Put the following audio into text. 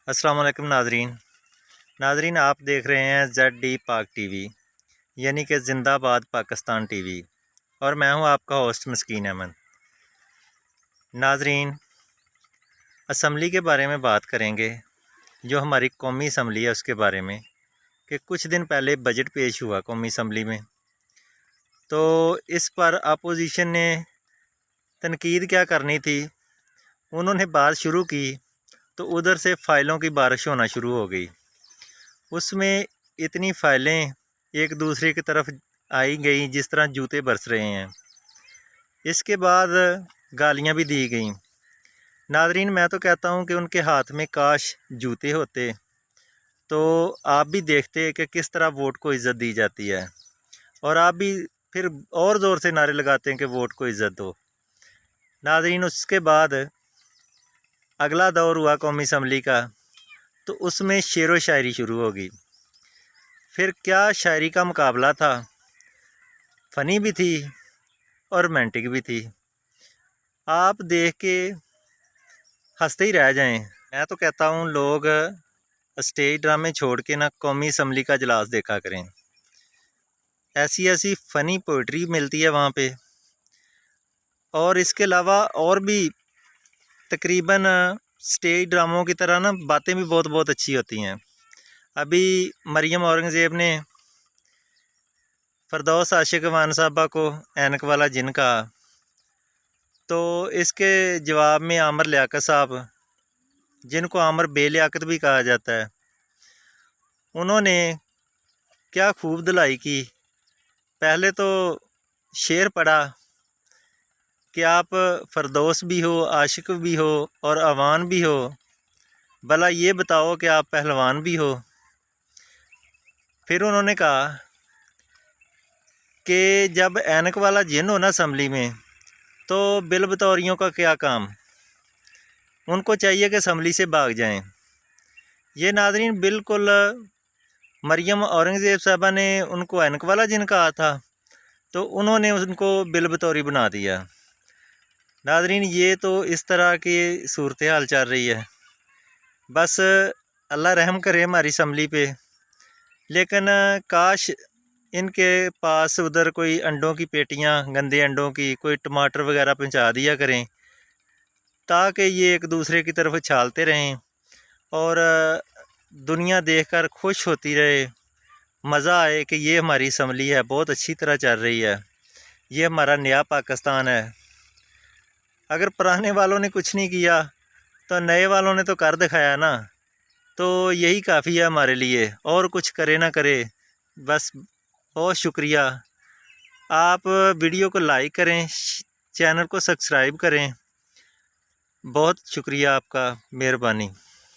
السلام علیکم ناظرین آپ دیکھ رہے ہیں ZD پاک ٹی وی یعنی کہ زندہ آباد پاکستان ٹی وی، اور میں ہوں آپ کا ہوسٹ مسکین احمد۔ ناظرین، اسمبلی کے بارے میں بات کریں گے، جو ہماری قومی اسمبلی ہے اس کے بارے میں، کہ کچھ دن پہلے بجٹ پیش ہوا قومی اسمبلی میں، تو اس پر اپوزیشن نے تنقید کیا کرنی تھی، انہوں نے بات شروع کی تو ادھر سے فائلوں کی بارش ہونا شروع ہو گئی۔ اس میں اتنی فائلیں ایک دوسرے کی طرف آئی گئیں جس طرح جوتے برس رہے ہیں۔ اس کے بعد گالیاں بھی دی گئیں۔ ناظرین، میں تو کہتا ہوں کہ ان کے ہاتھ میں کاش جوتے ہوتے تو آپ بھی دیکھتے کہ کس طرح ووٹ کو عزت دی جاتی ہے، اور آپ بھی پھر اور زور سے نعرے لگاتے ہیں کہ ووٹ کو عزت دو۔ ناظرین، اس کے بعد اگلا دور ہوا قومی اسمبلی کا، تو اس میں شعر و شاعری شروع ہوگی۔ پھر کیا شاعری کا مقابلہ تھا، فنی بھی تھی اور رومانٹک بھی تھی، آپ دیکھ کے ہنستے ہی رہ جائیں۔ میں تو کہتا ہوں لوگ اسٹیج ڈرامے چھوڑ کے نہ قومی اسمبلی کا اجلاس دیکھا کریں، ایسی فنی پوئٹری ملتی ہے وہاں پہ، اور اس کے علاوہ اور بھی تقریباً اسٹیج ڈراموں کی طرح نا باتیں بھی بہت اچھی ہوتی ہیں۔ ابھی مریم اورنگزیب نے فردوس عاشق وان صاحبہ کو اینک والا جن کہا، تو اس کے جواب میں عامر لیاقت صاحب، جن کو عامر بے لیاقت بھی کہا جاتا ہے، انہوں نے کیا خوب دلائی کی۔ پہلے تو شعر پڑھا کہ آپ فردوس بھی ہو، عاشق بھی ہو اور عوان بھی ہو، بھلا یہ بتاؤ کہ آپ پہلوان بھی ہو۔ پھر انہوں نے کہا کہ جب اینک والا جن ہو نا اسمبلی میں، تو بل بطوریوں کا کیا کام، ان کو چاہیے کہ اسمبلی سے بھاگ جائیں۔ یہ ناظرین بالکل مریم اورنگزیب صاحبہ نے ان کو اینک والا جن کہا تھا، تو انہوں نے ان کو بل بطوری بنا دیا۔ ناظرین، یہ تو اس طرح کی صورتحال چل رہی ہے، بس اللہ رحم کرے ہماری اسمبلی پہ۔ لیکن کاش ان کے پاس ادھر کوئی انڈوں کی پیٹیاں، گندے انڈوں کی، کوئی ٹماٹر وغیرہ پہنچا دیا کریں، تاکہ یہ ایک دوسرے کی طرف اچھالتے رہیں اور دنیا دیکھ کر خوش ہوتی رہے، مزہ آئے کہ یہ ہماری اسمبلی ہے، بہت اچھی طرح چل رہی ہے، یہ ہمارا نیا پاکستان ہے۔ اگر پرانے والوں نے کچھ نہیں کیا تو نئے والوں نے تو کر دکھایا نا، تو یہی کافی ہے ہمارے لیے، اور کچھ کرے نہ کرے، بس بہت شکریہ۔ آپ ویڈیو کو لائک کریں، چینل کو سبسکرائب کریں، بہت شکریہ آپ کا، مہربانی۔